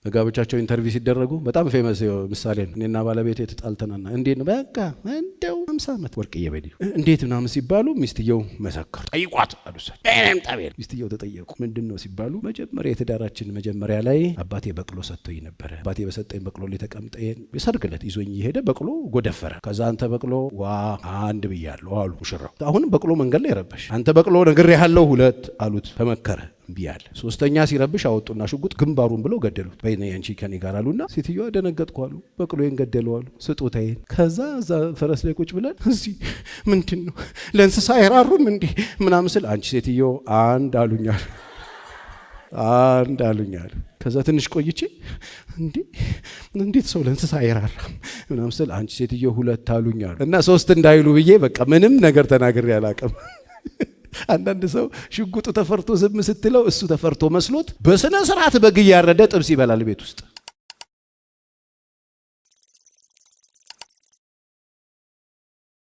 ጋብቻቸው ኢንተርቪው ሲደረጉ በጣም ፌመስ ምሳሌ ነው። እኔና ባለቤቴ ተጣልተናና እንዴት ነው በቃ እንደው 50 ዓመት ወርቅዬ በዲሁ እንዴት ምናምን ሲባሉ ሚስትየው መሰከሩ። ጠይቋት አሉሳል እኔም ጠቤል ሚስትየው ተጠየቁ። ምንድነው ሲባሉ መጀመሪያ የትዳራችን መጀመሪያ ላይ አባቴ በቅሎ ሰጥቶኝ ነበር። አባቴ በሰጠኝ በቅሎ ላይ ተቀምጠ የሰርግለት ይዞኝ ይሄደ በቅሎ ጎደፈረ። ከዛ አንተ በቅሎ ዋ አንድ ብያለሁ አሉ ሙሽራው። አሁን በቅሎ መንገድ ላይ ረበሽ። አንተ በቅሎ ነግሬሃለሁ 2 አሉት። ተመከረ ቢያል። ሶስተኛ ሲረብሽ አወጡና ሽጉጥ ግንባሩን ብለው ገደሉት። በእኔ አንቺ ከኔ ጋር አሉና ሴትዮዋ ደነገጥኩ አሉ። በቅሎዬን ገደለው አሉ። ስጦታዬን። ከዛ እዛ ፈረስ ላይ ቁጭ ብለን እዚህ ምንድነው ለእንስሳ አይራሩም እንዴ ምናምን ስል አንቺ ሴትዮ አንድ አሉኛል አንድ አሉኛል። ከዛ ትንሽ ቆይቼ እንዴት ሰው ለእንስሳ አይራራም ምናምን ስል አንቺ ሴትዮ 2 አሉኛል። እና 3 እንዳይሉ ብዬ በቃ ምንም ነገር ተናግሬ አላውቅም። አንዳንድ ሰው ሽጉጡ ተፈርቶ ዝም ስትለው እሱ ተፈርቶ መስሎት በስነ ስርዓት በግ ያረደ ጥብስ ይበላል ቤት ውስጥ።